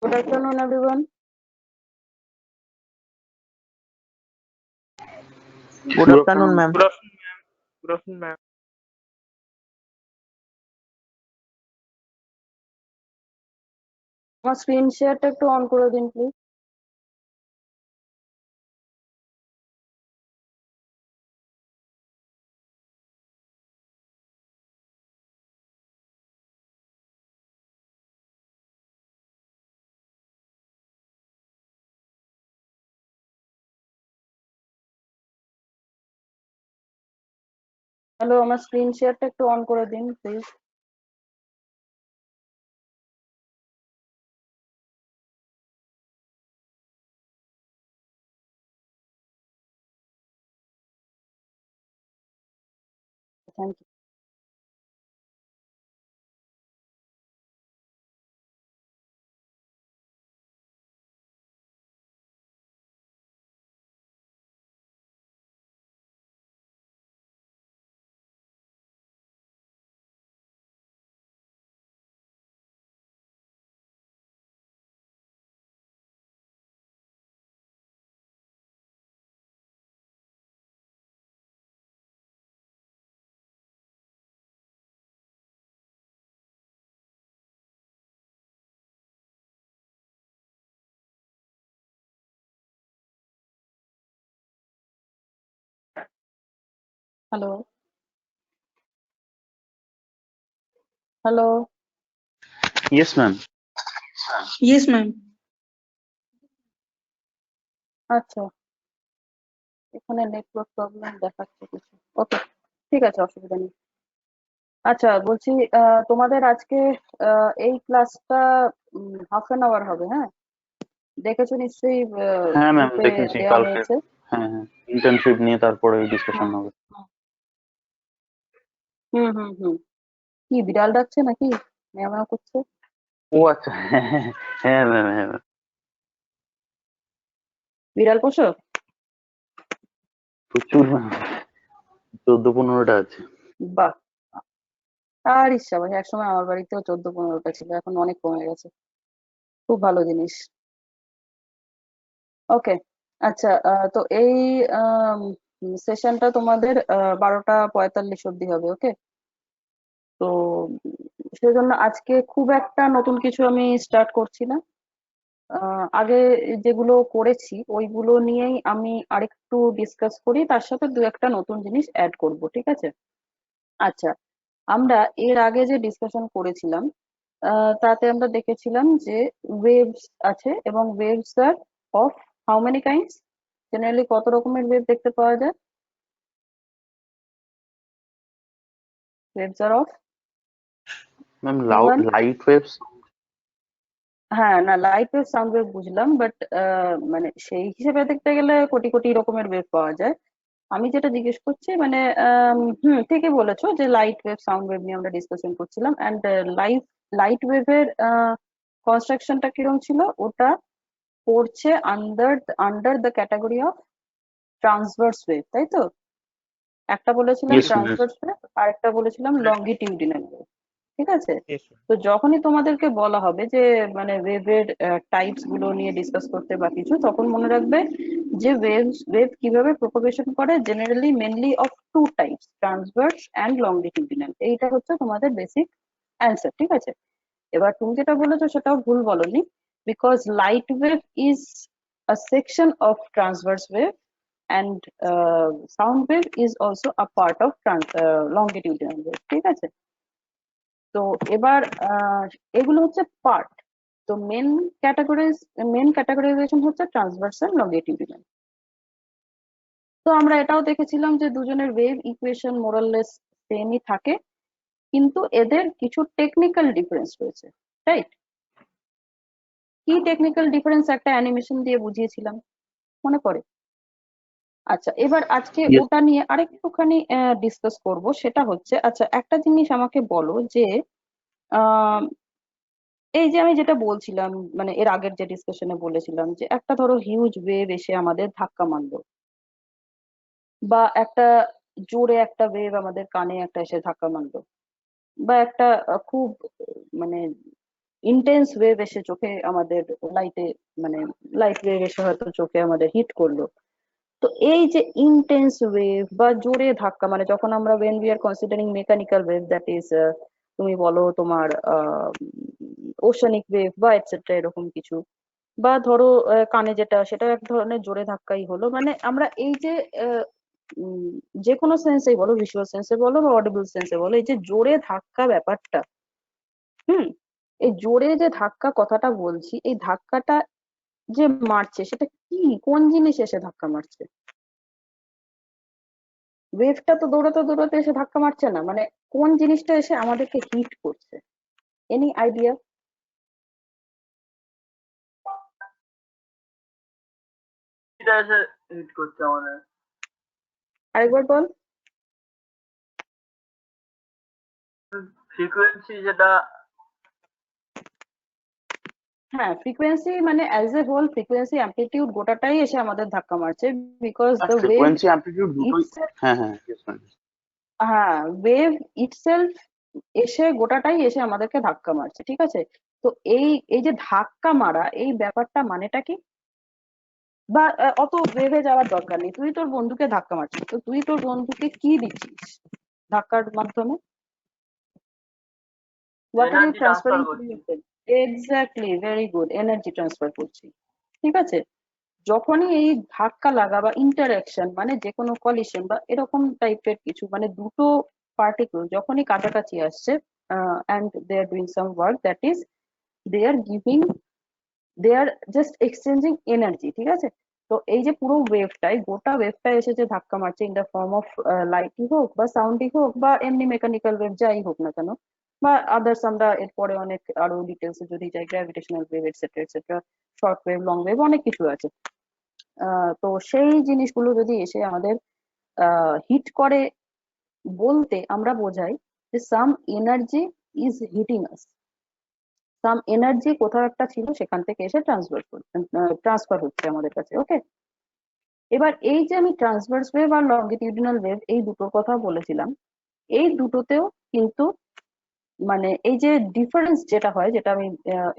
Good afternoon, everyone. Good afternoon, ma'am. Good afternoon, ma'am. Good afternoon, ma'am. আমার screen শেয়ারটা একটু on করে দিন প্লিজ। হ্যালো, আমার স্ক্রিন শেয়ারটা একটু অন করে দিন please. Thank you. Hello hello Yes, ma'am. Yes, ma'am. আচ্ছা, এখানে নেটওয়ার্ক প্রবলেম দেখাচ্ছে কিছু। ওকে, ঠিক আছে, অসুবিধা নেই। আচ্ছা, বলছি তোমাদের আজকে এই ক্লাসটা হাফ হবে, হ্যাঁ? দেখেছো নিশ্চয়ই, হ্যাঁ ম্যাম, গ্রুপে দেখেছি দেওয়া কালকে। হয়েছে। হ্যাঁ হ্যাঁ, ইন্টার্নশিপ নিয়ে তারপরে ডিসকাশন হবে। হুম হুম হুম। কি বিড়াল ডাকছে নাকি ম্যাও ম্যাও করছে? ও আচ্ছা, হ্যাঁ হ্যাঁ হ্যাঁ ম্যাম, হ্যাঁ ম্যাম। বিড়াল পোষো? প্রচুর ম্যাম, 14-15টা আছে। বাহ, আর ইচ্ছা ভাই, একসময় আমার বাড়িতেও 14-15টা ছিল, এখন অনেক কমে গেছে। খুব ভালো জিনিস। ওকে, আচ্ছা, তো এই সেশনটা তোমাদের 12টা 45 অব্দি হবে। ওকে, তো সেজন্য আজকে খুব একটা নতুন কিছু আমি স্টার্ট করছি না। আগে যেগুলো করেছি ওইগুলো নিয়েই আমি আরেকটু ডিসকাস করি, তার সাথে দু একটা নতুন জিনিস অ্যাড করব, ঠিক আছে? আচ্ছা, আমরা এর আগে যে ডিসকাশন করেছিলাম তাতে আমরা দেখেছিলাম যে ওয়েভস আছে, এবং waves are of how many kinds, generally কত রকমের ওয়েভ দেখতে পাওয়া যায়? Waves are of ma'am, anyone? Light waves. হ্যাঁ, না, লাইট ওয়েভ সাউন্ড ওয়েভ বুঝলাম, বাট মানে সেই হিসেবে দেখতে গেলে কোটি কোটি রকমের ওয়েভ পাওয়া যায়। আমি যেটা জিজ্ঞেস করছি মানে ঠিকই বলেছো যে লাইট ওয়েভ সাউন্ড ওয়েভ নিয়ে আমরা ডিসকাশন করছিলাম, অ্যান্ড লাইট লাইট ওয়েভের কনস্ট্রাকশনটা কিরকম ছিল? ওটা পড়ছে under under the category of transverse wave, তাই তো? একটা বলেছিলাম ইয়েস ম্যাম। ট্রান্সভার্স ওয়েভ, আর একটা বলেছিলাম Yes, ma'am. লঙ্গিটিউডিনাল ওয়েভ, ঠিক আছে? Yes, ma'am. তো যখনই তোমাদেরকে বলা হবে যে মানে ওয়েভের টাইপস গুলো নিয়ে ডিসকাস করতে বা কিছু, তখন মনে রাখবে যে ওয়েভ কিভাবে প্রোপাগেশন করে, generally mainly of two types, transverse and longitudinal. এইটা হচ্ছে তোমাদের বেসিক অ্যান্সার, ঠিক আছে? এবার তুমি যেটা বলেছো সেটাও ভুল বলনি, because light wave is a section of transverse wave, and sound wave is also a part of longitudinal wave, ঠিক আছে? তো এবার এগুলো হচ্ছে পার্ট। তো মেন ক্যাটাগরাইজেশন হচ্ছে ট্রান্সভার্সাল লংগিটিউডিনাল। তো আমরা এটাও দেখেছিলাম যে দুজনের ওয়েভ ইকুয়েশন মোরাললেস সেমই থাকে, কিন্তু এদের কিছু টেকনিক্যাল ডিফারেন্স রয়েছে, রাইট? কি টেকনিক্যাল ডিফারেন্স একটা অ্যানিমেশন দিয়ে বুঝিয়েছিলাম, মনে পড়ে? আচ্ছা, এবার আজকে ইয়েস। ওটা নিয়ে আরেকটুখানি ডিসকাস করব। সেটা হচ্ছে, আচ্ছা একটা জিনিস আমাকে বলো যে আহ এই যে আমি যেটা বলছিলাম, মানে এর আগের যে ডিসকাশনে বলেছিলাম যে একটা ধরো হিউজ ওয়েভ এসে আমাদের ধাক্কা মারলো, বা একটা জোরে একটা ওয়েভ আমাদের কানে একটা এসে ধাক্কা মারলো, বা একটা খুব মানে ইন্টেন্স ওয়েভ এসে চোখে আমাদের লাইটে মানে লাইট ওয়েভ এসে হয়তো চোখে আমাদের হিট করলো। তো এই যে ইন্টেন্স ওয়েভ বা জোরে ধাক্কা, মানে যখন আমরা when we are considering mechanical wave, that is তুমি বলো তোমার ওশানিক ওয়েভ বা এটসেট্রা এরকম কিছু, বা ধরো কানে যেটা, সেটা এক ধরনের জোরে ধাক্কাই হলো। মানে আমরা এই যে আহ, উম, যে কোনো সেন্সে বলো, ভিজুয়াল সেন্সে বলো বা অডিবল সেন্সে বলো, এই যে জোরে ধাক্কা ব্যাপারটা, হুম, এই জোরে যে ধাক্কা কথাটা বলছি, এই ধাক্কাটা যে মারছে সেটা কি, কোন জিনিস এসে ধাক্কা মারছে? ওয়েভটা তো দৌড়াতে দৌড়াতে এসে ধাক্কা মারছে না, মানে কোন জিনিসটা এসে আমাদেরকে হিট করছে? Any idea? এটা এসে হিট করছে আমাদের আরেকবার বল। ফ্রিকোয়েন্সি, যেটা হ্যাঁ, ফ্রিকোয়েন্সি মানে as a whole, frequency amplitude গোটাটাই এসে আমাদের ধাক্কা মারছে, because the wave frequency amplitude দুটোই। ইটসেলফ, হ্যাঁ হ্যাঁ, yes ma'am. হ্যাঁ, ওয়েভ ইটসেলফ এসে গোটাটাই এসে আমাদেরকে ধাক্কা মারছে, ঠিক আছে? তো এই এই যে ধাক্কা মারা, এই ব্যাপারটা মানেটা কি? বা অত ভেবে যাওয়ার দরকার নেই, তুই তোর বন্ধুকে ধাক্কা মারছিস, তো তুই তোর বন্ধুকে কি দিচ্ছিস ধাক্কার মাধ্যমে? What are you energy transfer transferring to করছি। Yourself? Exactly, very good, energy transfer করছি, ঠিক আছে? যখনই এই ধাক্কা লাগা বা ইন্টারাকশন, মানে যে কোনো কলিশন বা এরকম টাইপের কিছু, মানে দুটো পার্টিকেল যখনই কাছাকাছি আসছে and they are doing some work, that is they are giving, they are just exchanging energy, ঠিক আছে? তো এই যে পুরো ওয়েভটাই, গোটা ওয়েভটাই এসে যে ধাক্কা মারছে ইন দা ফর্ম অফ লাইটই হোক বা সাউন্ডই হোক বা এমনি মেকানিক্যাল ওয়েভ যাই হোক না কেন, বা আদার্স আমরা এরপরে অনেক আরো ডিটেলসে যদি যাই, gravitational wave etcetera etcetera, short wave, long wave, অনেক কিছু আছে। তো সেই জিনিসগুলো যদি এসে আমাদের হিট করে, বলতে আমরা বোঝাই যে সাম energy is hitting us, some energy কোথাও একটা ছিল, সেখান থেকে এসে ট্রান্সফার হচ্ছে আমাদের কাছে, ওকে? এবার এই যে আমি ট্রান্সভার্স ওয়েভ আর লঙ্গিটিউডিনাল ওয়েভ এই দুটোর কথা বলেছিলাম, এই দুটোতেও কিন্তু মানে এই যে ডিফারেন্স যেটা হয়, যেটা আমি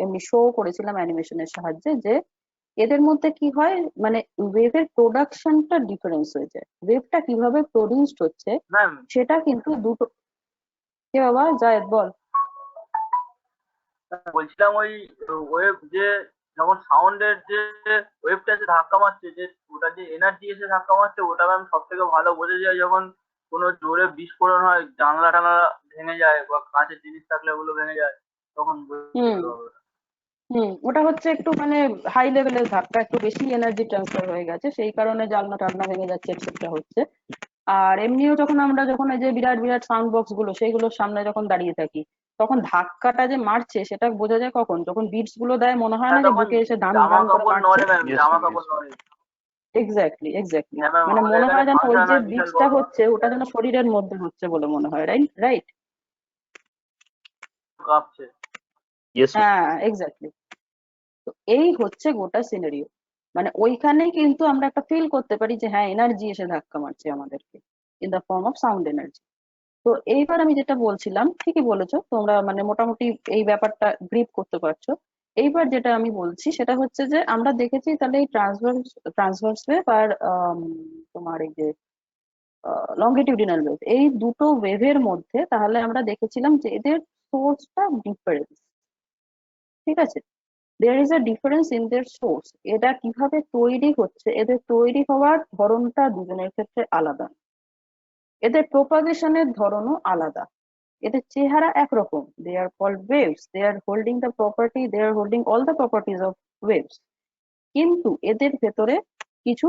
এমনি শো করেছিলাম অ্যানিমেশনের সাহায্যে, যে এদের মধ্যে কি হয়, মানে ওয়েভের প্রোডাকশনটা ডিফারেন্স হয়ে যায়, ওয়েভটা কিভাবে প্রডিউসড হচ্ছে ম্যাম, সেটা কিন্তু দুটো। কে বাবা, জায়েদ বল। বলছিলাম ওই ওয়েভ যে যখন সাউন্ডের যে ওয়েভটা এসে ধাক্কা মারছে, যে ওটা যে এনার্জি এসে ধাক্কা মারছে, ওটা ম্যাম সব থেকে ভালো বোঝা যায় যখন কোনো জোরে বিস্ফোরণ হয়, জানলা টানলা ভেঙে যায় বা কাঁচের জিনিস থাকলে ওগুলো ভেঙে যায়, তখন হুম, বুঝতে হবে। ওটা হচ্ছে একটু মানে হাই লেভেলের ধাক্কা, একটু বেশি এনার্জি ট্রান্সফার হয়ে গেছে, সেই কারণে জানলা টালনা ভেঙে যাচ্ছে, এটসেট্রা হচ্ছে। আর এমনিও যখন আমরা যখন এই যে বিরাট বিরাট সাউন্ড বক্স গুলো সেইগুলোর সামনে যখন দাঁড়িয়ে থাকি, তখন ধাক্কাটা যে মারছে সেটা বোঝা যায় কখন, যখন বিটস গুলো দেয়, মনে হয় না হ্যাঁ, যে তখন বুকে এসে ধান জামা ধান করে কাপড় মারছে। নড়ে ম্যাম, Yes জামা ma'am, yes কাপড় ma'am. নড়ে। এক্স্যাক্টলি, এক্স্যাক্টলি, হ্যাঁ ম্যাম, মানে আমাদের মনে এখানে হয় যেন ওই ফাংশন যে হয় বিশাল বিটসটা বড়, হচ্ছে ওটা যেন শরীরের মধ্যে হচ্ছে বলে মনে হয়, রাইট রাইট। কাঁপছে। Yes ma'am. হ্যাঁ, এক্স্যাক্টলি। তো এই হচ্ছে গোটা সিনারিও, মানে ওইখানেই কিন্তু আমরা একটা ফিল করতে পারি যে হ্যাঁ, এনার্জি এসে ধাক্কা মারছে আমাদেরকে in the form of sound energy. তো এইবার আমি যেটা বলছিলাম, ঠিকই বলেছো তোমরা, মানে মোটামুটি এই ব্যাপারটা গ্রিপ করতে পারছো। এইবার যেটা আমি বলছি সেটা হচ্ছে যে আমরা দেখেছি তাহলে এই ট্রান্সভার্স ওয়েভ আর তোমার এই যে লঙ্গিটিউডিনাল ওয়েভ, এই দুটো ওয়েভের মধ্যে তাহলে আমরা দেখেছিলাম যে এদের সোর্সটা ডিফারেন্স, ঠিক আছে? There is a difference in their source. এটা কিভাবে তৈরি হচ্ছে, এদের তৈরি হওয়ার ধরনটা দুজনের ক্ষেত্রে আলাদা, এদের প্রোপাগেশনের ধরনও আলাদা, এদের চেহারা একরকম, they are called waves, they are holding the property, they are holding all the properties of waves, কিন্তু এদের ভেতরে কিছু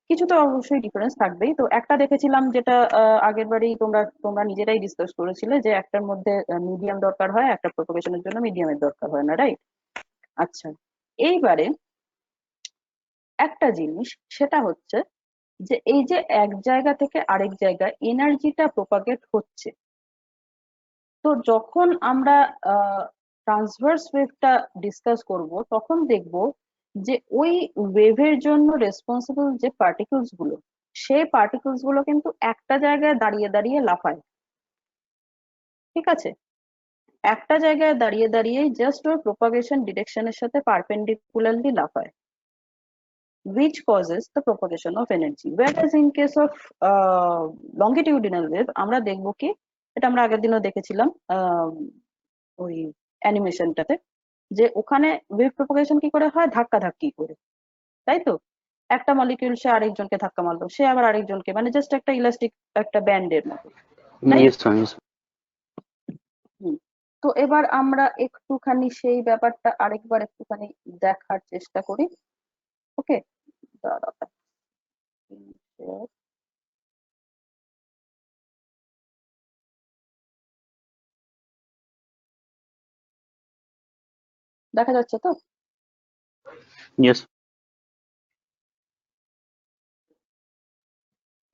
কিছু তো অবশ্যই ডিফারেন্স থাকবেই। তো একটা দেখেছিলাম যেটা আগের বারেই তোমরা তোমরা নিজেরাই ডিসকাস করেছিলে, যে একটার মধ্যে মিডিয়াম দরকার হয়, একটা প্রোপাগেশনের জন্য মিডিয়ামের দরকার হয় না, রাইট? আচ্ছা, এইবারে একটা জিনিস, সেটা হচ্ছে যে এই যে এক জায়গা থেকে আরেক জায়গায় এনার্জিটা প্রপাগেট হচ্ছে, তো যখন আমরা ট্রান্সভার্স ওয়েভটা ডিসকাস করব তখন দেখব যে ওই ওয়েভের জন্য রেসপন্সিবল যে পার্টিকেলস গুলো, সেই পার্টিকেলস গুলো কিন্তু একটা জায়গায় দাঁড়িয়ে দাঁড়িয়ে লাফায়, ঠিক আছে? একটা জায়গায় দাঁড়িয়ে দাঁড়িয়ে জাস্ট ওর প্রপাগেশন ডিরেকশনের সাথে পারপেন্ডিকুলারলি লাফায়, which causes the propagation of energy. Whereas in case of longitudinal wave আমরা দেখবো কি, এটা আমরা আগের দিনও দেখেছিলাম ওই অ্যানিমেশনটাতে, যে ওখানে ওয়েভ প্রপাগেশন কি করে হয়, ধাক্কা ধাক্কি করে, তাই তো? একটা মলিকিউল সে আরেকজনকে ধাক্কা মারলো, সে আবার আরেকজনকে, মানে জাস্ট একটা ইলাস্টিক একটা ব্যান্ডের মতো, তাই? Yes, ma'am. Yes. হুম। তো এবার আমরা একটুখানি সেই ব্যাপারটা আরেকবার একটুখানি দেখার চেষ্টা করি। ওকে, দাঁড়াও। দেখা যাচ্ছে তো? Yes.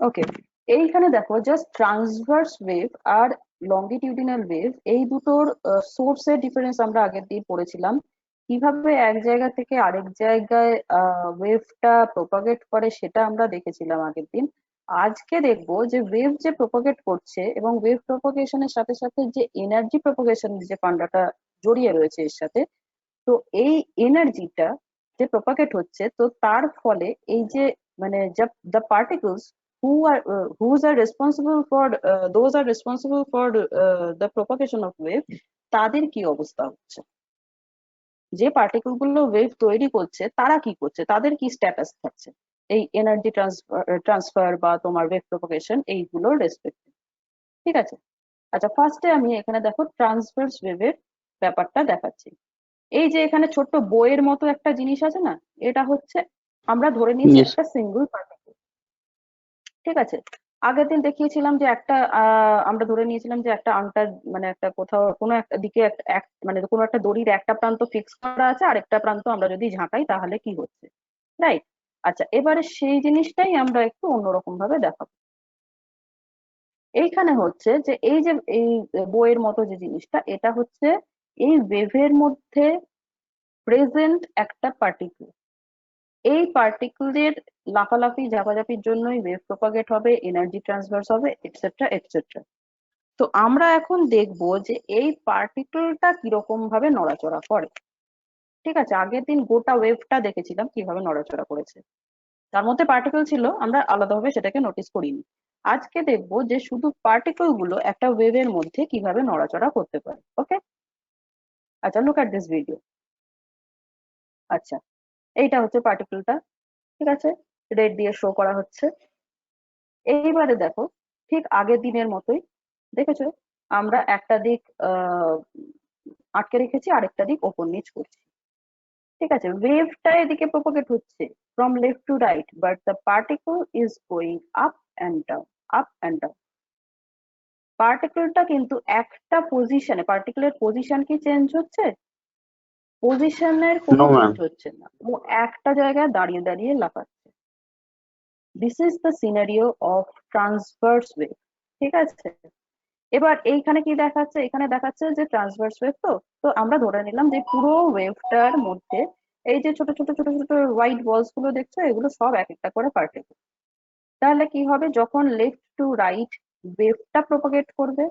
ওকে, এইখানে দেখো জাস্ট ট্রান্সভার্স ওয়েভ আর লঙ্গিটিউডিনাল ওয়েভ, এই দুটোর সোর্সের ডিফারেন্স আমরা আগের দিন পড়েছিলাম, কিভাবে এক জায়গা থেকে আরেক জায়গায় ওয়েভটা প্রপাগেট করে সেটা আমরা দেখেছিলাম আগের দিন। আজকে দেখবো যে ওয়েভ যে প্রপাগেট করছে এবং ওয়েভ প্রপাগেশনের সাথে সাথে যে এনার্জি প্রপাগেশন যে ফান্ডাটা জড়িয়ে রয়েছে এর সাথে, তো এই এনার্জিটা যে প্রপাগেট হচ্ছে, তো তার ফলে এই যে মানে the particles whose are responsible for those are responsible for the propagation of wave, তাদের কি অবস্থা হচ্ছে, যে পার্টিকেল গুলো ওয়েভ তৈরি করছে তারা কি করছে, তাদের কি স্ট্যাটাস থাকছে এই এনার্জি ট্রান্সফার বা তোমার ওয়েভ প্রপাগেশন এইগুলোর রেসপেক্টে। ঠিক আছে, আচ্ছা ফার্স্টে আমি এখানে দেখো ট্রান্সভার্স ওয়েভের ব্যাপারটা দেখাচ্ছি। এই যে এখানে ছোট্ট বইয়ের মতো একটা জিনিস আছে না, এটা হচ্ছে আমরা ধরে নিয়েছি Yes. একটা সিঙ্গল পার্টিকেল। ঠিক আছে, আগের দিন দেখিয়েছিলাম যে একটা আমরা ধরে নিয়েছিলাম যে একটা আংটার মানে একটা কোথাও কোনো একটা দিকে মানে কোনো একটা দড়ির একটা প্রান্ত ফিক্স করা আছে, আরেকটা প্রান্ত আমরা যদি ঝাঁকাই তাহলে কি হচ্ছে, রাইট? আচ্ছা, এবারে সেই জিনিসটাই আমরা একটু অন্যরকম ভাবে দেখাবো। এইখানে হচ্ছে যে এই যে এই বইয়ের মতো যে জিনিসটা, এটা হচ্ছে এই ওয়েভের মধ্যে প্রেজেন্ট একটা পার্টিকেল। এই পার্টিকেলের লাফালাফি ঝাপাঝাপির জন্যই ওয়েভ প্রপাগেট হবে, এনার্জি ট্রান্সফার হবে, এটসেট্রা এটসেট্রা। তো আমরা এখন দেখব যে এই পার্টিকেলটা কিরকম ভাবে নড়াচড়া করে। ঠিক আছে, আগের দিন গোটা ওয়েভটা দেখেছিলাম কিভাবে নড়াচড়া করেছে, তার মধ্যে পার্টিকেল ছিল, আমরা আলাদাভাবে সেটাকে নোটিস করিনি। আজকে দেখব যে শুধু পার্টিকেল গুলো একটা ওয়েভের মধ্যে কিভাবে নড়াচড়া করতে পারে। ওকে, আচ্ছা লুক এট দিস ভিডিও। আচ্ছা, এইটা হচ্ছে পার্টিকেলটা, ঠিক আছে, রেড দিয়ে শো করা হচ্ছে। এইবারে দেখো ঠিক আগের দিনের মতোই, দেখেছো আমরা একটা দিক আটকে রেখেছি, আরেকটা দিক ওপর নিচ করছি। ঠিক আছে, ওয়েভটা এদিকে প্রোপাগেট হচ্ছে from left to right, but the particle is going up and down, up and down. পার্টিকেলটা কিন্তু একটা পজিশনে, পার্টিকেলের পজিশন কি চেঞ্জ হচ্ছে? পজিশনের কোনো No, চেঞ্জ ma'am. হচ্ছে না, ও একটা জায়গায় দাঁড়িয়ে দাঁড়িয়ে লাফাচ্ছে। This is the scenario of transverse wave. ঠিক আছে, এবার এইখানে কি দেখাচ্ছে, এখানে দেখাচ্ছে যে ট্রান্সভার্স ওয়েভ। তো তো আমরা ধরে নিলাম যে পুরো ওয়েভটার মধ্যে এই যে ছোট ছোট ছোট ছোট হোয়াইট বলস গুলো দেখছো, এগুলো সব এক একটা করে পার্টিকেল। তাহলে কি হবে, যখন লেফট টু রাইট ওয়েভটা প্রপাগেট করবে,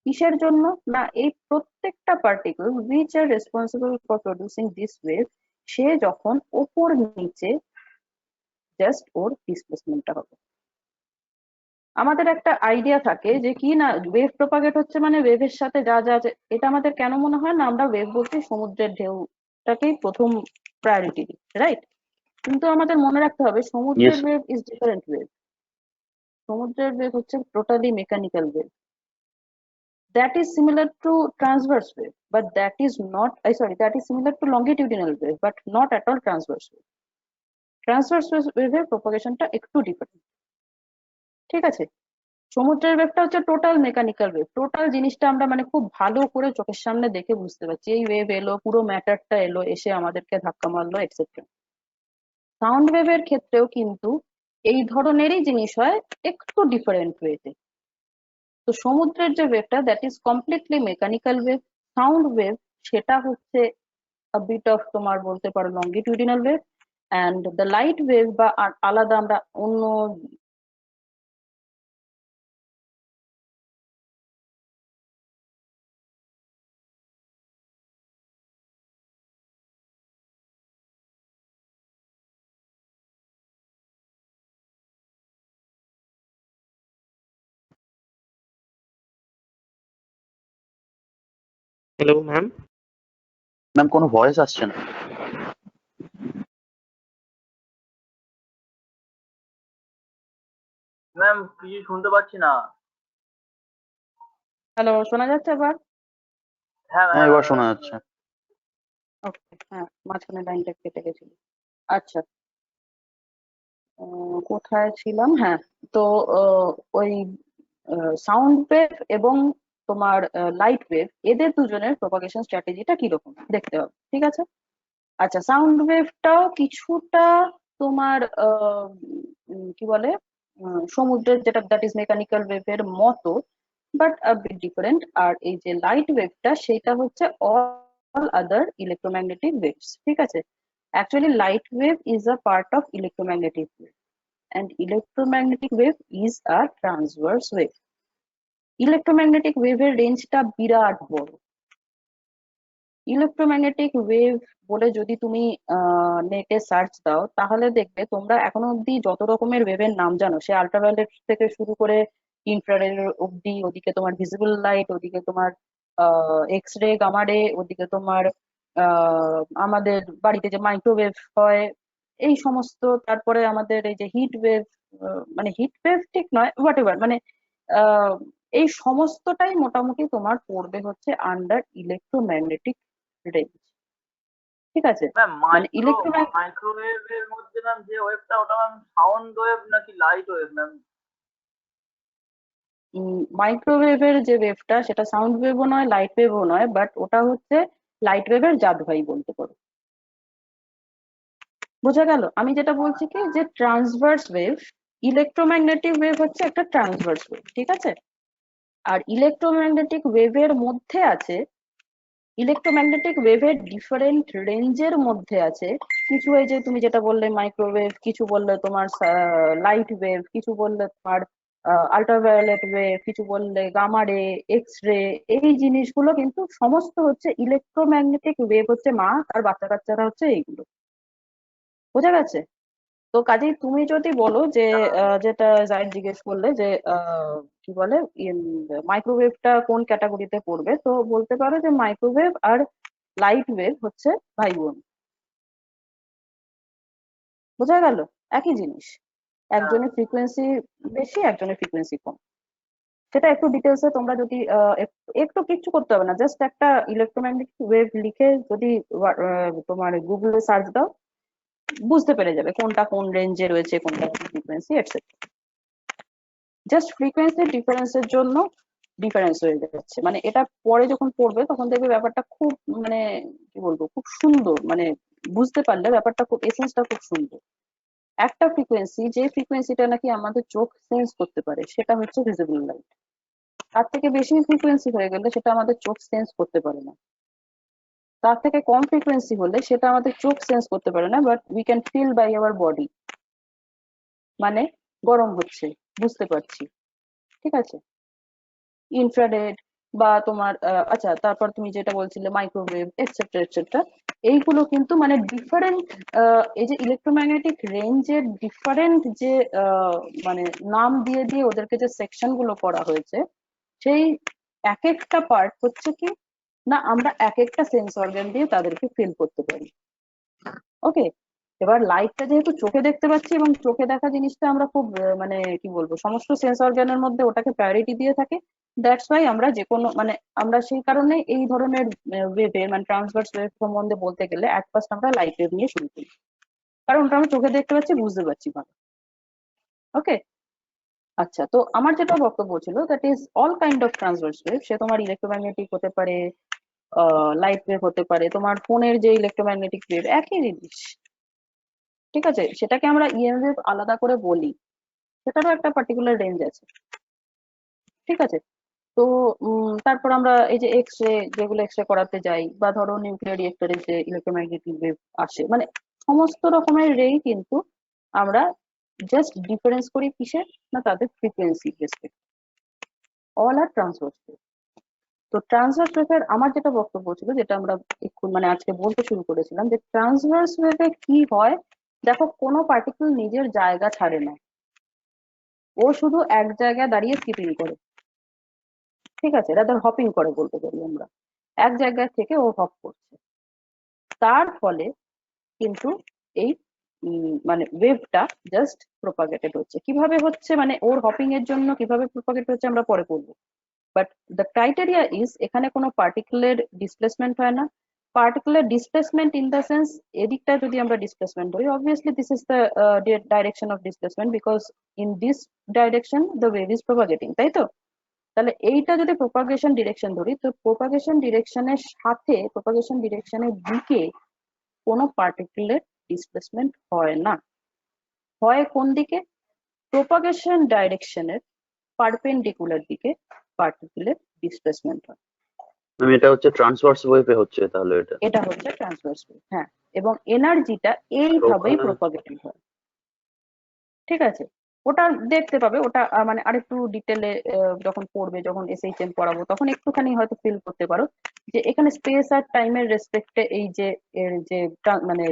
কিসের জন্য না, এই প্রত্যেকটা particle which are responsible for producing this wave, সে যখন ওপর নিচে জাস্ট ওর ডিসপ্লেসমেন্টটা হবে। আমাদের একটা আইডিয়া থাকে যে কি না, ওয়েভ প্রপাগেট হচ্ছে মানে ওয়েভের সাথে যা যা এটা আমাদের কেন মনে হয় না, আমরা ওয়েভ বলতে সমুদ্রের ঢেউটাকেই প্রথম প্রায়োরিটি দিই, রাইট? কিন্তু আমাদের মনে রাখতে হবে সমুদ্রের Yes. Wave is different wave. সমুদ্রের ওয়েভ হচ্ছে totally mechanical wave, that is similar to transverse wave, but that is not, sorry, that is similar to longitudinal wave, but not at all transverse wave. Transverse ওয়েভের প্রপাগেশনটা একটু different. ঠিক আছে, সমুদ্রের ওয়েভটা হচ্ছে total mechanical wave, total জিনিসটা আমরা মানে খুব ভালো করে চোখের সামনে দেখে বুঝতে পারছি, এই ওয়েভ এলো, পুরো ম্যাটারটা এলো, এসে আমাদেরকে ধাক্কা মারলো, এটসেট্রা। সাউন্ড ওয়েভের ক্ষেত্রেও কিন্তু এই ধরনেরই জিনিস হয়, একটু ডিফারেন্ট ওয়েতে। তো সমুদ্রের যে ওয়েভটা that is completely mechanical wave, sound wave সেটা হচ্ছে a bit of তোমার বলতে পারো longitudinal wave, and the light wave বা আলাদা আমরা অন্য হ্যালো ম্যাম। ম্যাম কোনো ভয়েস আসছে না। ম্যাম কিছু শুনতে পাচ্ছি না। হ্যালো, শোনা যাচ্ছে এবার? হ্যাঁ হ্যাঁ এবার শোনা যাচ্ছে। ওকে, হ্যাঁ, মাঝখানে লাইনটা কেটে গেছিল। আচ্ছা, কোথায় ছিলাম? হ্যাঁ, তো ওই সাউন্ড ওয়েভ এবং তোমার লাইট ওয়েভ, এদের দুজনের প্রপাগেশন স্ট্র্যাটেজিটা কিরকম দেখতে হবে, ঠিক আছে? আচ্ছা, সাউন্ড ওয়েভটাও কিছুটা তোমার কি বলে, সমুদ্রের যেটা দ্যাট ইজ মেকানিক্যাল ওয়েভের মতো, বাট আ বিট ডিফারেন্ট। আর এই যে লাইট ওয়েভটা, সেটা হচ্ছে অল আদার ইলেকট্রোম্যাগনেটিক ওয়েভস, ঠিক আছে? Actually light wave is a part of electromagnetic wave, and electromagnetic wave is a transverse wave. Electromagnetic ওয়েভের রেঞ্জটা বিরাট বড়। ইলেকট্রোম্যাগনেটিক ওয়েভ বলে যদি তুমি নেটে সার্চ দাও, তাহলে দেখবে তোমরা এখনো অব্দি যত রকমের ওয়েভের নাম জানো, সে আল্ট্রাভায়োলেট থেকে শুরু করে ইনফ্রারেড অব্দি, ওদিকে তোমার ভিজিবল লাইট, ওদিকে তোমার এক্স রে, গামা রে, ওদিকে তোমার আমাদের বাড়িতে যে মাইক্রোওয়েভ হয়, এই সমস্ত, তারপরে আমাদের এই যে হিট ওয়েভ, মানে হিট ওয়েভ ঠিক নয়, হোয়াট এভার, মানে আহ, এই সমস্তটাই মোটামুটি তোমার পড়বে হচ্ছে আন্ডার ইলেকট্রোম্যাগনেটিক রেঞ্জ, ঠিক আছে? ম্যাম মানে ইলেকট্রোম্যাগনেটিক মাইক্রোওয়েভের মধ্যে ম্যাম যে ওয়েভটা, ওটা ম্যাম সাউন্ড ওয়েভ নাকি লাইট ওয়েভ ম্যাম? মাইক্রোওয়েভের যে ওয়েভটা, সেটা সাউন্ড ওয়েভও নয়, লাইট ওয়েভও নয়, বাট ওটা হচ্ছে লাইট ওয়েভের জাত ভাই বলতে পারো। বোঝা গেল? আমি যেটা বলছি কি, যে ট্রান্সভার্স ওয়েভ, ইলেকট্রোম্যাগনেটিক ওয়েভ হচ্ছে একটা ট্রান্সভার্স ওয়েভ, ঠিক আছে? আর ইলেকট্রোম্যাগনেটিক ওয়েভের মধ্যে আছে, ইলেকট্রোম্যাগনেটিক ওয়েভের ডিফারেন্ট রেঞ্জের মধ্যে আছে কিছু, এই যে তুমি যেটা বললে মাইক্রোওয়েভ, কিছু বললে তোমার লাইট ওয়েভ, কিছু বললে তোমার আল্ট্রাভায়োলেট ওয়েভ, কিছু বললে গামা রে, এক্স রে। এই জিনিসগুলো কিন্তু সমস্ত হচ্ছে ইলেকট্রোম্যাগনেটিক ওয়েভ, হচ্ছে মা, আর বাচ্চা কাচ্চারা হচ্ছে এইগুলো। বোঝা গেছে? তো কাজেই তুমি যদি বলো যে যেটা জাহিদ জিজ্ঞেস করলে যে কি বলে, মাইক্রোওয়েভটা কোন ক্যাটাগরিতে পড়বে, তো বলতে পারো যে মাইক্রোওয়েভ আর লাইট ওয়েভ হচ্ছে ভাই বোন। বোঝা গেল? একই জিনিস, হ্যাঁ একজনের ফ্রিকোয়েন্সি বেশি, একজনের ফ্রিকোয়েন্সি কম। সেটা একটু ডিটেলসে তোমরা যদি একটু কিচ্ছু করতে হবে না, জাস্ট একটা ইলেকট্রোম্যাগনেটিক ওয়েভ লিখে যদি তোমার গুগলে সার্চ দাও, বুঝতে পেরে যাবে কোনটা কোন রেঞ্জে রয়েছে, কোনটা কি ফ্রিকোয়েন্সি, এটসেট্রা। জাস্ট ফ্রিকোয়েন্সি ডিফারেন্সের জন্য ডিফারেন্স হয়ে যাচ্ছে, মানে এটা পরে যখন পড়বে তখন দেখবে ব্যাপারটা খুব, মানে কি বলবো, খুব সুন্দর, মানে বুঝতে পারলে ব্যাপারটা খুব, এসেন্সটা খুব সুন্দর। একটা ফ্রিকোয়েন্সি, যে ফ্রিকোয়েন্সিটা নাকি আমাদের চোখ সেন্স করতে পারে, সেটা হচ্ছে ভিজিবল লাইট। তার থেকে বেশি ফ্রিকোয়েন্সি হয়ে গেলে সেটা আমাদের চোখ সেন্স করতে পারে না। তার থেকে কম ফ্রিকোয়েন্সি হলে সেটা আমাদের চোখ সেন্স করতে পারে না, but we can feel by our body, মানে গরম হচ্ছে, বুঝতে পারছি, ঠিক আছে? ইনফ্রারেড বা তোমার আচ্ছা, তারপর তুমি যেটা বলছিলে মাইক্রোওয়েভ, এটসেট্রা এটসেট্রা, এইগুলো কিন্তু মানে ডিফারেন্ট, এই যে ইলেকট্রোম্যাগনেটিক রেঞ্জের ডিফারেন্ট যে মানে নাম দিয়ে দিয়ে ওদেরকে যে সেকশন গুলো করা হয়েছে, সেই এক একটা পার্ট হচ্ছে কি না, আমরা এক একটা সেন্স অর্গান দিয়ে তাদেরকে ফিল করতে পারি। ওকে, এবার লাইটটা যেহেতু চোখে দেখতে পাচ্ছি, এবং চোখে দেখা জিনিসটা আমরা খুব মানে কি বলবো, সমস্ত সেন্স অর্গানের মধ্যে ওটাকে প্রায়োরিটি দিয়ে থাকি। দ্যাটস ওয়াই আমরা যে কোনো, মানে আমরা সেই কারণে এই ধরনের ওয়েভে, মানে ট্রান্সভার্স ওয়েভ সম্বন্ধে বলতে গেলে অ্যাট ফার্স্ট আমরা লাইট ওয়েভ নিয়ে শুরু করি, কারণ ওটা আমরা চোখে দেখতে পাচ্ছি, বুঝতে পারছি ভালো। ওকে, আচ্ছা, তো আমার যেটা বক্তব্য ছিল, that is all kind of transverse wave. সে তোমার ইলেকট্রোম্যাগনেটিক হতে পারে, লাইট ওয়েভ হতে পারে, তোমার ফোনের যে ইলেকট্রোম্যাগনেটিক ওয়েভ, একই জিনিস, ঠিক আছে? সেটাকে আমরা ইএমএফ আলাদা করে বলি, সেটারও একটা পার্টিকুলার রেঞ্জ আছে, ঠিক আছে? তো তারপর আমরা এই যে এক্স রে, যেগুলো এক্স রে করাতে যাই, বা ধরো নিউক্লিয়ার রিয়েক্টরে যে ইলেকট্রোম্যাগনেটিক ওয়েভ আসে, মানে সমস্ত রকমের রেই কিন্তু আমরা জাস্ট ডিফারেন্স করি কিসে, না তাদের ফ্রিকোয়েন্সি রেসপেক্ট। অল আর ট্রান্সভার্স ওয়েভ। তো ট্রান্সভার্স ওয়েভের আমার যেটা বক্তব্য ছিল, যেটা আমরা একটু মানে আজকে বলতে শুরু করেছিলাম, যে ট্রান্সভার্স ওয়েভে কি হয়, দেখো কোনো পার্টিকেল নিজের জায়গা ছাড়ে না, ও শুধু এক জায়গায় দাঁড়িয়ে স্কিপিং করে, ঠিক আছে? রাদার হপিং করে বলতে পারি আমরা। এক জায়গা থেকে ও হপ করছে, তার ফলে কিন্তু এই মানে ওয়েভটা জাস্ট প্রপাগেটেড হচ্ছে। কিভাবে হচ্ছে মানে ওর হপিং এর জন্য কিভাবে প্রপাগেট হচ্ছে আমরা পরে বলবো, বাট দ্য ক্রাইটেরিয়া ইজ এখানে কোনো পার্টিকুলার ডিসপ্লেসমেন্ট হয় না। Particular displacement in the sense এদিকটা যদি আমরা ডিসপ্লেসমেন্ট ধরি, obviously this is the direction of displacement, because in this direction the wave is propagating, তাই তো? তাহলে এইটা যদি প্রপাগেশন ডিরেকশন ধরি, তো প্রপাগেশন ডিরেকশনের সাথে প্রপাগেশন ডিরেকশনের দিকে কোনো পার্টিকুলার ডিসপ্লেসমেন্ট হয় না। হয় কোন দিকে? প্রপাগেশন ডাইরেকশনের পারপেন্ডিকুলার দিকে পার্টিকুলার ডিসপ্লেসমেন্ট হয়। এটা হচ্ছে ট্রান্সভার্স ওয়েভে হচ্ছে তাহলে এটা। এটা হচ্ছে ট্রান্সভার্স ওয়েভ, হ্যাঁ, এবং এনার্জিটা এইভাবেই ওখানে- প্রপাগেটেড হয়। ঠিক আছে, ওটা দেখতে পাবে, ওটা মানে আরেকটু ডিটেলে যখন পড়বে, যখন এসএইচএম পড়াবো তখন একটুখানি হয়তো ফিল করতে পারো যে এখানে স্পেস আর টাইমের রেসপেক্টে এই যে এর যে মানে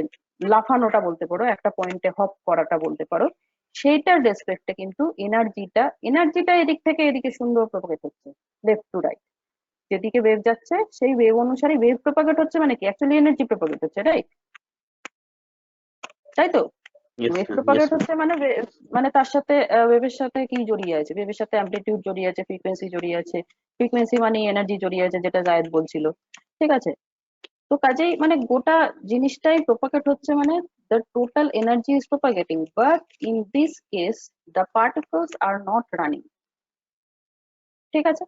লাফানোটা বলতে পারো, একটা পয়েন্টে হপ করাটা বলতে পারো, সেইটার রেসপেক্টে কিন্তু এনার্জিটা এদিক থেকে এদিকে সুন্দর প্রপাগেট হচ্ছে, লেফট টু রাইট। যেদিকে ওয়েভ যাচ্ছে সেই ওয়েভ অনুসারে ওয়েভ প্রপাগেট হচ্ছে, মানে কি অ্যাকচুয়ালি এনার্জি প্রপাগেট হচ্ছে, রাইট? তাই তো? Yes, wave ma'am. Propagate Yes, ma'am. হচ্ছে মানে মানে তার সাথে ওয়েভের সাথে কি জড়িয়ে আছে? ওয়েভের সাথে অ্যামপ্লিটিউড জড়িয়ে আছে, ফ্রিকোয়েন্সি জড়িয়ে আছে। ফ্রিকোয়েন্সি মানে এনার্জি জড়িয়ে আছে, যেটা জায়েদ বলছিল। ঠিক আছে, তো কাজেই মানে গোটা জিনিসটাই প্রপাগেট হচ্ছে, মানে the total energy is propagating, but in this case the particles are not running. ঠিক আছে,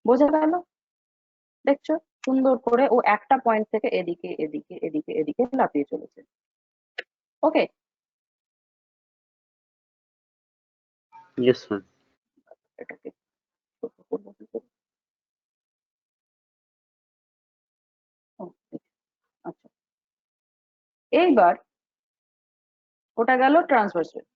বোঝা গেল? দেখছো সুন্দর করে ও একটা পয়েন্ট থেকে এদিকে এদিকে এদিকে এদিকে লাফিয়ে চলেছে। ওকে, Yes, ma'am. এটাকে ছোট করবো কি করে? ও, আচ্ছা, এইবার ওটা গেল ট্রান্সভার্স ওয়েভ।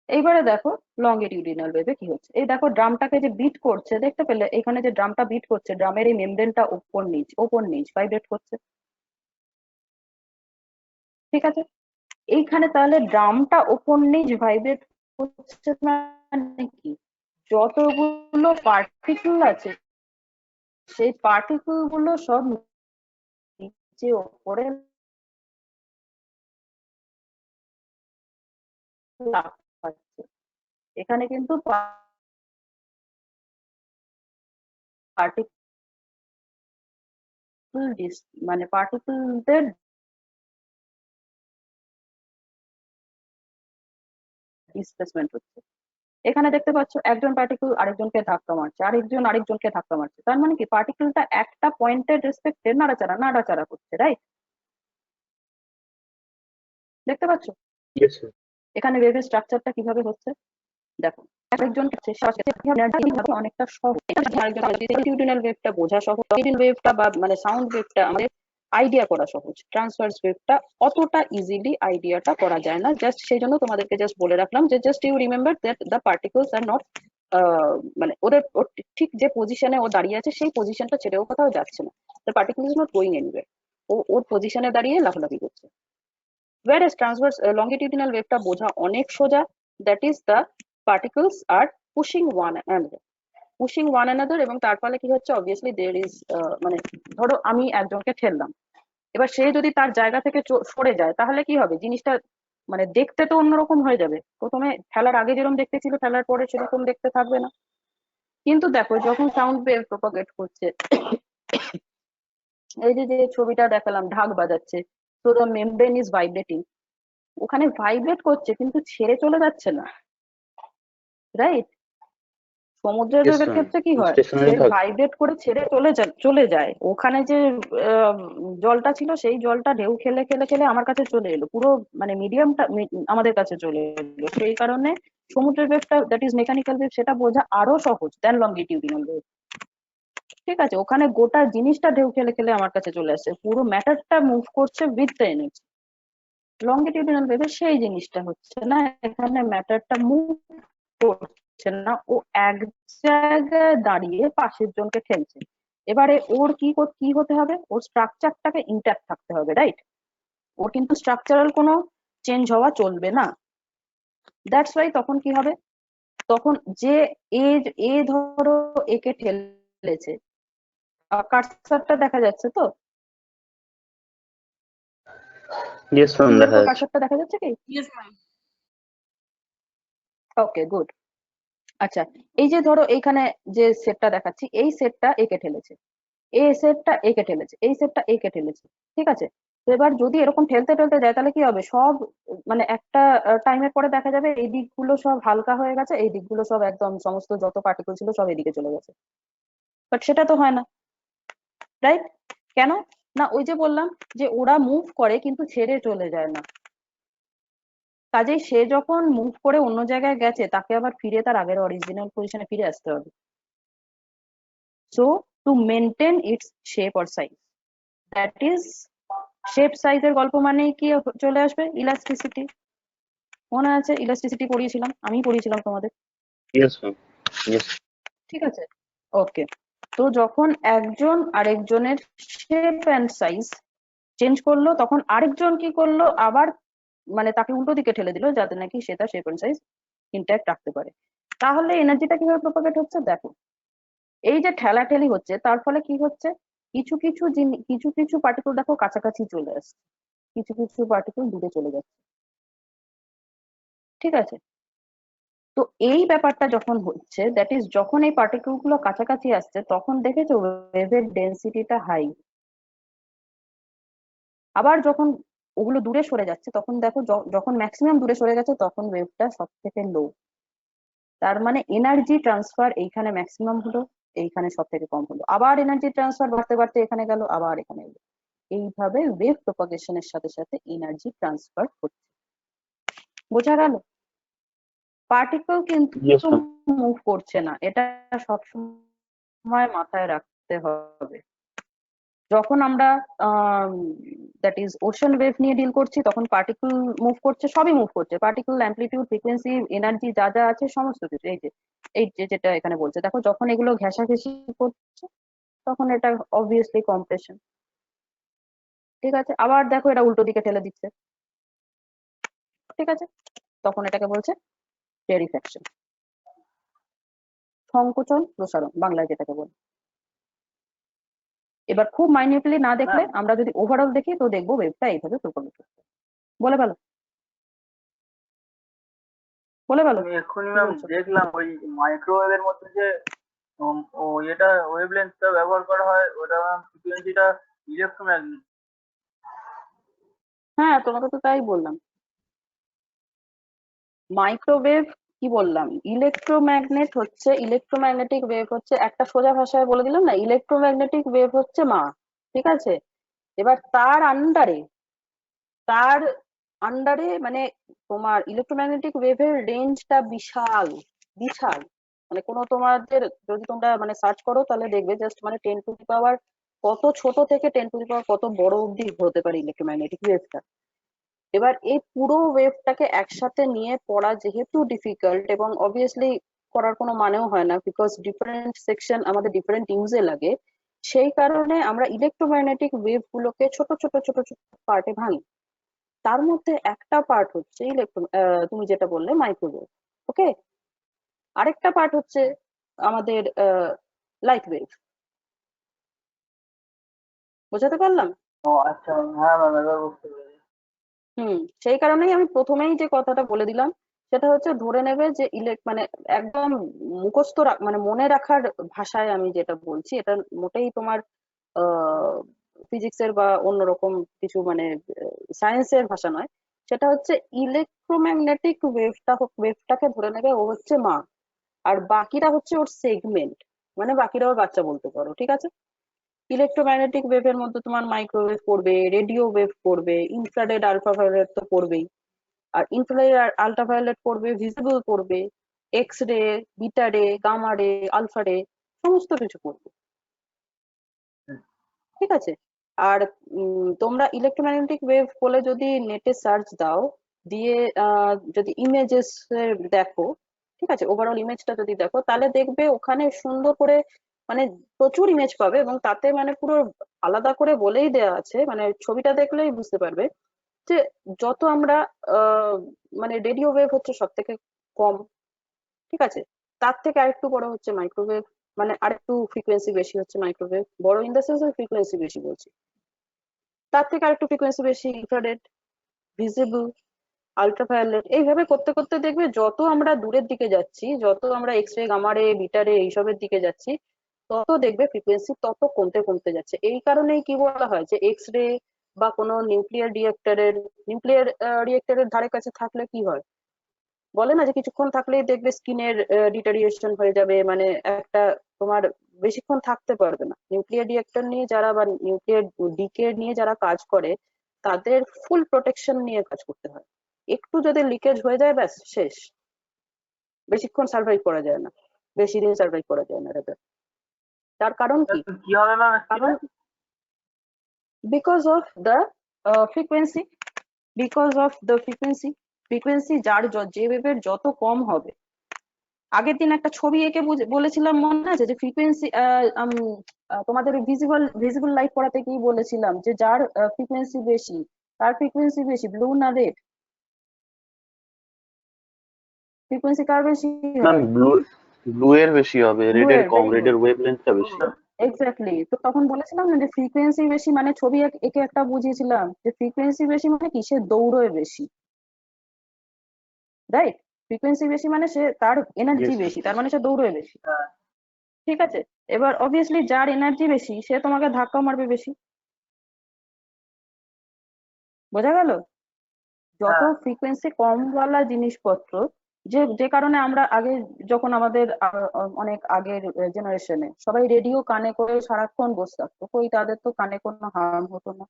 এইবারে দেখো লঙ্গিটিউডিনাল ওয়েভে কি হচ্ছে। এই দেখো ড্রামটাকে যে বিট করছে, দেখতে পেলে এখানে যে ড্রামটা বিট করছে, ড্রামের এই মেমব্রেনটা ওপর নিচ ভাইব্রেট করছে। ঠিক আছে, এইখানে তাহলে ড্রামটা ওপর নিচ ভাইব্রেট করছে মানে কি? যতগুলো পার্টিকেল আছে সেই পার্টিকেল গুলো সব নিচে ওপরে লাফাচ্ছে। এখানে কিন্তু পার্টিকেল মানে পার্টিকেলদের ডিসপ্লেসমেন্ট হচ্ছে। এখানে দেখতে পাচ্ছ একজন পার্টিকেল আরেকজনকে ধাক্কা মারছে, আরেকজন আরেকজনকে ধাক্কা মারছে, তার মানে কি পার্টিকেলটা একটা পয়েন্টের রেসপেক্টে নাড়াচাড়া করছে, রাইট? দেখতে পাচ্ছ Yes, ma'am. এখানে ওয়েভের স্ট্রাকচারটা কিভাবে হচ্ছে? দেখো, একজন অনেকটা সহজ, লঙ্গিটিউডিনাল ওয়েভটা বোঝা সহজ, ওয়েভটা বা মানে সাউন্ড ওয়েভটা আমাদের আইডিয়া করা সহজ। ট্রান্সভার্স ওয়েভটা অতটা ইজিলি আইডিয়াটা করা যায় না, জাস্ট সেই জন্য তোমাদেরকে জাস্ট বলে রাখলাম যে just you remember that the particles are not মানে ওদের ঠিক যে পজিশনে ও দাঁড়িয়ে আছে সেই পজিশনটা ছেড়েও কোথাও যাচ্ছে না, the particle is not going anywhere, ও ওর পজিশনে দাঁড়িয়ে লাফালাফি করছে। Whereas transverse longitudinal ওয়েভটা বোঝা অনেক সোজা, that is the particles are pushing one another, এবং তার ফলে কি হচ্ছে, obviously there is মানে ধরো আমি একজনকে ঠেললাম, এবার সে যদি তার জায়গা থেকে সরে যায় তাহলে কি হবে? জিনিসটা মানে দেখতে তো অন্যরকম হয়ে যাবে। প্রথমে ঠেলার আগে যেরকম দেখতে ছিল ঠেলার পরে সেরকম দেখতে থাকবে না। কিন্তু দেখো যখন সাউন্ড ওয়েভ প্রপাগেট করছে, এই যে যে ছবিটা দেখালাম ঢাক বাজাচ্ছে, তো দ্য মেমব্রেন ইজ ভাইব্রেটিং, ওখানে ভাইব্রেট করছে কিন্তু ছেড়ে চলে যাচ্ছে না, রাইট? সমুদ্রের Yes, ওয়েভের ma'am. ক্ষেত্রে কি হয়, Stationary সে থাক- ভাইব্রেট করে ছেড়ে চলে যায়। ওখানে যে জলটা ছিল সেই জলটা ঢেউ খেলে খেলে খেলে আমার কাছে চলে এলো, পুরো মানে মিডিয়ামটা আমাদের কাছে চলে এলো। সেই কারণে সমুদ্রের ওয়েভটা দ্যাট ইজ মেকানিক্যাল ওয়েভ, সেটা বোঝা আরো সহজ দেন লঙ্গিটিউডিনাল ওয়েভ। ঠিক আছে, ওখানে গোটা জিনিসটা ঢেউ খেলে খেলে আমার কাছে চলে আসছে, পুরো ম্যাটারটা মুভ করছে উইথ দ্য এনার্জি। লঙ্গিটিউডিনাল ওয়েভে সেই জিনিসটা হচ্ছে না, এখানে ম্যাটারটা মুভ করছে না, ও এক জায়গায় দাঁড়িয়ে পাশের জনকে ঠেলছে। এবারে ওর কি হতে হবে, ওর স্ট্রাকচারটাকে ইন্ট্যাক্ট থাকতে হবে, রাইট? ওর কিন্তু স্ট্রাকচারাল কোনো চেঞ্জ হওয়া চলবে না। দ্যাটস ওয়াই তখন কি হবে, তখন যে এ ধরো একে ঠেলেছে, কার্সারটা দেখা যাচ্ছে তো? ইয়েস ম্যাম, ক্লিয়ার দেখা যাচ্ছে। কার্সারটা দেখা যাচ্ছে কি? Yes, ma'am. ওকে, গুড। আচ্ছা, এই যে ধরো এইখানে যে সেটটা দেখাচ্ছি, এই সেটটা একে ঠেলেছে, এই সেটটা একে ঠেলেছে, এই সেটটা একে ঠেলেছে, ঠিক আছে? তো এবার যদি এরকম ঠেলতে ঠেলতে যায় তাহলে কি হবে, সব মানে একটা টাইমের পরে দেখা যাবে এই দিকগুলো সব হালকা হয়ে গেছে, এই দিকগুলো সব একদম সমস্ত যত পার্টিকেল ছিল সব এদিকে চলে গেছে। বাট সেটা তো হয় না, রাইট? কেন? না, ওই যে বললাম যে ওরা মুভ করে কিন্তু ছেড়ে চলে যায় না। কাজেই সে যখন মুভ করে অন্য জায়গায় গেছে তাকে আবার ফিরে তার আগের অরিজিনাল পজিশনে ফিরে আসতে হবে। So to maintain it's shape or size, that is shape সাইজের গল্প মানেই কি চলে আসবে, ইলাস্টিসিটি। মনে আছে ইলাস্টিসিটি পড়িয়েছিলাম, আমি পড়িয়েছিলাম তোমাদের, ইয়েস ম্যাম, ইয়েস। ঠিক আছে? ওকে, তো যখন একজন আরেকজনের শেপ অ্যান্ড সাইজ চেঞ্জ করলো তখন আরেকজন কি করলো, আবার মানে তাকে উল্টো দিকে ঠেলে দিল যাতে নাকি সে তার শেপ অ্যান্ড সাইজ ইনট্যাক্ট রাখতে পারে। তাহলে এনার্জিটা কিভাবে প্রপাগেট হচ্ছে দেখো, এই যে ঠেলাঠেলি হচ্ছে তার ফলে কি হচ্ছে, কিছু কিছু কিছু কিছু পার্টিকেল দেখো কাছাকাছি চলে আসছে, কিছু কিছু পার্টিকেল দূরে চলে যাচ্ছে, ঠিক আছে? তো এই ব্যাপারটা যখন হচ্ছে, দ্যাট ইজ যখন এই পার্টিকেল গুলো কাছাকাছি আসছে তখন দেখেছো ওয়েভের ডেন্সিটিটা হাই। আবার যখন ওগুলো দূরে সরে যাচ্ছে তখন দেখো যখন ম্যাক্সিমাম দূরে সরে গেছে তখন ওয়েভটা সব থেকে লো। তার মানে এনার্জি ট্রান্সফার এইখানে ম্যাক্সিমাম হলো, এইখানে সব থেকে কম হলো, আবার এনার্জি ট্রান্সফার বাড়তে বাড়তে এখানে গেল, আবার এখানে এলো। এইভাবে ওয়েভ প্রপাগেশনের সাথে সাথে এনার্জি ট্রান্সফার হচ্ছে। বোঝা গেল? পার্টিকেল কিন্তু ইয়েস ম্যাম। মুভ করছে না, এটা সবসময় মাথায় রাখতে হবে। যখন আমরা দ্যাট ইজ ওশান ওয়েভ নিয়ে ডিল করছি তখন পার্টিকেল মুভ করছে, সবই মুভ করছে, পার্টিকেল অ্যাম্পলিটিউড ফ্রিকোয়েন্সি এনার্জি যা যা আছে সমস্ত কিছু। এই যে যেটা এখানে বলছে দেখো, যখন এগুলো ঘেঁষাঘেঁষি করছে তখন এটা অবভিয়াসলি কম্প্রেশন, ঠিক আছে? আবার দেখো এটা উল্টো দিকে ঠেলে দিচ্ছে, ঠিক আছে? তখন এটাকে বলছে রেরিফ্যাকশন, সংকোচন প্রসারণ বাংলায় যেটাকে বলে। এবার খুব মাইনিউটলি না দেখলে, ম্যাম আমরা যদি ওভারঅল দেখি তো দেখবো ওয়েভটা এইভাবে প্রপাগেট হচ্ছে। বলে ভালো, বলে ভালো, আমি এক্ষুনি কি ম্যাম বলছো? দেখলাম ওই মাইক্রোওয়েভের মধ্যে যে ও এটা ওয়েভলেন্থটা ব্যবহার করা হয়, ওটা ম্যাম ফ্রিকোয়েন্সিটা ইলেকট্রোম্যাগনেট। হ্যাঁ, তোমাকে তো তাই বললাম। মাইক্রোওয়েভ কি বললাম, ইলেকট্রোম্যাগনেট হচ্ছে, ইলেকট্রোম্যাগনেটিক ওয়েভ হচ্ছে, একটা সোজা ভাষায় বলে দিলাম না, ইলেকট্রোম্যাগনেটিক ওয়েভ হচ্ছে মা, ঠিক আছে? এবার তার আন্ডারে মানে তোমার ইলেকট্রোম্যাগনেটিক ওয়েভের রেঞ্জটা বিশাল, বিশাল। মানে কোনো তোমাদের যদি তোমরা মানে সার্চ করো তাহলে দেখবে জাস্ট মানে 10⁻, কত ছোট থেকে 10⁻, কত বড় অব্দি হতে পারে ইলেকট্রোম্যাগনেটিক ওয়েভটা। এবার এই পুরো ওয়েভটাকে একসাথে নিয়ে পড়া যেহেতু ডিফিকাল্ট, এবং অবভিয়াসলি করার কোনো মানেও হয় না, বিকজ ডিফারেন্ট সেকশন আমাদের ডিফারেন্ট ইউজে লাগে, সেই কারণে আমরা ইলেকট্রোম্যাগনেটিক ওয়েভ গুলোকে ছোট ছোট ছোট ছোট পার্টে ভাঙি। তার মধ্যে একটা পার্ট হচ্ছে তুমি যেটা বললে মাইক্রোওয়েভ, ওকে? আরেকটা পার্ট হচ্ছে আমাদের লাইট ওয়েভ। বোঝাতে পারলাম? ও আচ্ছা, হ্যাঁ ম্যাম এবার বুঝতে পেরেছি। সেই কারণেই আমি প্রথমেই যে কথাটা বলে দিলাম সেটা হচ্ছে, ধরে নেবে যে মানে একদম মুখস্থ মানে মনে রাখার ভাষায় আমি যেটা বলছি, এটা মোটেই তোমার ফিজিক্সের বা অন্যরকম কিছু মানে সায়েন্সের ভাষা নয়। সেটা হচ্ছে ইলেকট্রোম্যাগনেটিক ওয়েভটাকে ধরে নেবে ও হচ্ছে মা, আর বাকিরা হচ্ছে ওর সেগমেন্ট, মানে বাকিরাও বাচ্চা বলতে পারো, ঠিক আছে? ইলেকট্রোম্যাগনেটিক ওয়েভের মধ্যে তোমার মাইক্রোওয়েভ পড়বে, রেডিও ওয়েভ পড়বে, ইনফ্রারেড আলট্রাভায়োলেট তো পড়বেই, আর ইনফ্রারেড আলট্রাভায়োলেট পড়বে, ভিজিবল পড়বে, এক্স রে, বিটা রে, গামা রে, আলফা রে, সমস্ত কিছু পড়বে, ঠিক আছে? আর তোমরা ইলেকট্রোম্যাগনেটিক ওয়েভ বলে যদি নেটে সার্চ দাও, দিয়ে যদি ইমেজেস দেখো, ঠিক আছে, ওভারঅল ইমেজটা যদি দেখো তাহলে দেখবে ওখানে সুন্দর করে মানে প্রচুর ইমেজ পাবে, এবং তাতে মানে পুরো আলাদা করে বলেই দেওয়া আছে, মানে ছবিটা দেখলেই বুঝতে পারবে যে যত আমরা আহ মানে রেডিও ওয়েভ হচ্ছে সব থেকে কম, ঠিক আছে? তার থেকে আরেকটু বড় হচ্ছে মাইক্রোওয়েভ, মানে আরেকটু ফ্রিকোয়েন্সি বেশি হচ্ছে মাইক্রোওয়েভ, বড় ইন দ্য সেন্স ফ্রিকোয়েন্সি বেশি বলছি, তার থেকে আরেকটু ফ্রিকোয়েন্সি বেশি ইনফ্রারেড, ভিজিবল, আল্ট্রাভায়োলেট, এইভাবে করতে করতে দেখবে যত আমরা দূরের দিকে যাচ্ছি, যত আমরা এক্স রে, গামা রে, বিটা রে এইসবের দিকে যাচ্ছি, তত দেখবে ফ্রিকোয়েন্সি তত কমতে কমতে যাচ্ছে। এই কারণেই কি বলা হয় যে এক্স রে বা কোনো নিউক্লিয়ার রিয়েক্টরের ধারে কাছে থাকলে কি হয়, বলে না যে কিছুক্ষণ থাকলেই দেখবে স্কিনের ডিটারিয়েশন হয়ে যাবে, মানে একটা তোমার বেশিক্ষণ থাকতে পারবে না। নিউক্লিয়ার রিয়েক্টর নিয়ে যারা বা নিউক্লিয়ার ডিকে নিয়ে যারা কাজ করে তাদের ফুল প্রোটেকশন নিয়ে কাজ করতে হয়। একটু যদি লিকেজ হয়ে যায় ব্যাস শেষ, বেশিক্ষণ সার্ভাইভ করা যায় না, বেশি দিন সার্ভাইভ করা যায় না rather। তার কারণ কি? কি হবে ম্যাম? কারণ because of the frequency, because of the frequency যার যে ওয়েভের যত কম হবে। আগের দিন একটা ছবি এঁকে বলেছিলাম মনে আছে যে ফ্রিকোয়েন্সি, তোমাদের ভিজিবল লাইট পড়াতে কি বলেছিলাম যে যার ফ্রিকোয়েন্সি বেশি তার ফ্রিকোয়েন্সি বেশি, ব্লু না রেড? ফ্রিকোয়েন্সি কার বেশি ম্যাম হয়? ব্লু এর বেশি হবে, রেড এর কম, রেড এর ওয়েভলেন্থটা বেশি। এক্স্যাক্টলি। তো তখন বলেছিলাম না যে ফ্রিকোয়েন্সি বেশি মানে ছবি এঁকে একটা বুঝিয়েছিলাম যে ফ্রিকোয়েন্সি বেশি মানে কি, সে দৌড়োয় বেশি, রাইট? ফ্রিকোয়েন্সি বেশি মানে সে তার এনার্জি Yes, বেশি, তার মানে সে দৌড়োয় বেশি, হ্যাঁ ঠিক আছে? এবার অবভিয়াসলি যার এনার্জি বেশি সে তোমাকে ধাক্কা মারবে বেশি, বোঝা গেল? যত হ্যাঁ ফ্রিকোয়েন্সি কম ওয়ালা জিনিসপত্র, যে কারণে আমরা আগে যখন আমাদের অনেক আগের জেনারেশনে সবাই রেডিও কানে করে সারাক্ষণ বসে থাকতো, কই তাদের তো কানে কোনো হার্ম হতো না।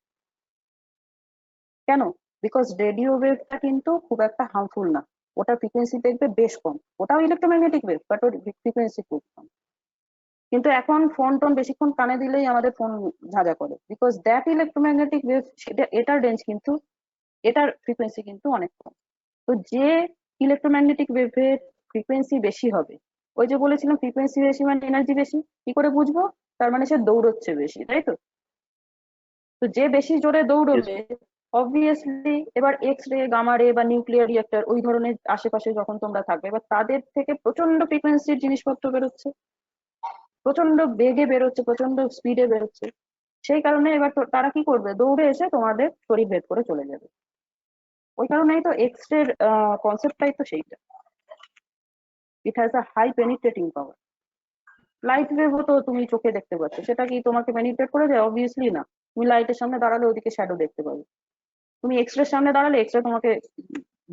কেন? বিকজ রেডিও ওয়েভটা কিন্তু খুব একটা হার্মফুল না, ওটা ফ্রিকোয়েন্সি দেখবে বেশ কম, ওটাও electromagnetic wave but or frequency খুব কম। কিন্তু এখন ফোন টোন বেশিক্ষণ কানে দিলেই আমাদের ফোন ঝাঁঝা করে, বিকজ দ্যাট ইলেকট্রোম্যাগনেটিক ওয়েভ, সেটা এটার রেঞ্জ কিন্তু, এটার ফ্রিকোয়েন্সি কিন্তু অনেক কম। তো যে ইলেকট্রোম্যাগনেটিক ওয়েভের ফ্রিকোয়েন্সি বেশি হবে, ওই যে বলেছিলাম ফ্রিকোয়েন্সি বেশি মানে এনার্জি বেশি, কি করে বুঝবো? তার মানে সে দৌড়চ্ছে বেশি, তাই তো? তো যে বেশি জোরে yes, দৌড়বে অবভিয়াসলি এবার এক্স রে, গামা রে বা নিউক্লিয়ার রিয়েক্টর ওই ধরনের আশেপাশে যখন তোমরা থাকবে, এবার তাদের থেকে প্রচন্ড ফ্রিকোয়েন্সির জিনিসপত্র বেরোচ্ছে, প্রচন্ড বেগে বেরোচ্ছে, প্রচন্ড স্পিডে বেরোচ্ছে। সেই কারণে এবার তারা কি করবে, দৌড়ে এসে তোমাদের শরীর ভেদ করে চলে যাবে। ওই কারণেই তো এক্স রে কনসেপ্টটাই তো সেইটা, it has a high penetrating power. Light ওয়েভও তো তুমি চোখে দেখতে পাচ্ছ, সেটা কি তোমাকে পেনিট্রেট করে যায়? অবভিয়াসলি না। তুমি লাইটের সামনে দাঁড়ালে ওদিকে শ্যাডো দেখতে পাবে, তুমি এক্স রে সামনে দাঁড়ালে এক্স রে তোমাকে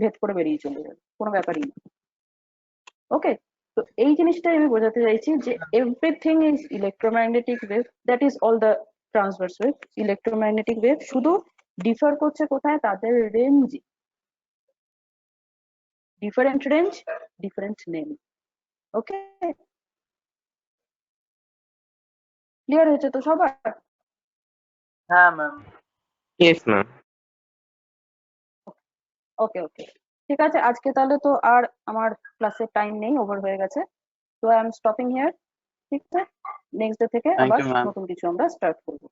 ভেদ করে বেরিয়ে চলে যাবে, কোনো ব্যাপারই না। ওকে, তো এই জিনিসটাই আমি বোঝাতে চাইছি যে everything is electromagnetic wave, that is all the transverse wave, electromagnetic wave, শুধু ডিফার করছে কোথায়, তাদের range, different range, different name. Okay, clear হয়েছে তো সবার? হ্যাঁ ম্যাম। yes ma'am. ওকে ওকে, ঠিক আছে। আজকে তাহলে তো আর আমার ক্লাসের টাইম নেই, ওভার হয়ে গেছে, তো আই এম স্টপিং হিয়ার। ঠিক আছে, নেক্সট ডে থেকে থ্যাংক আবার ইউ ম্যাম। নতুন কিছু আমরা স্টার্ট করবো।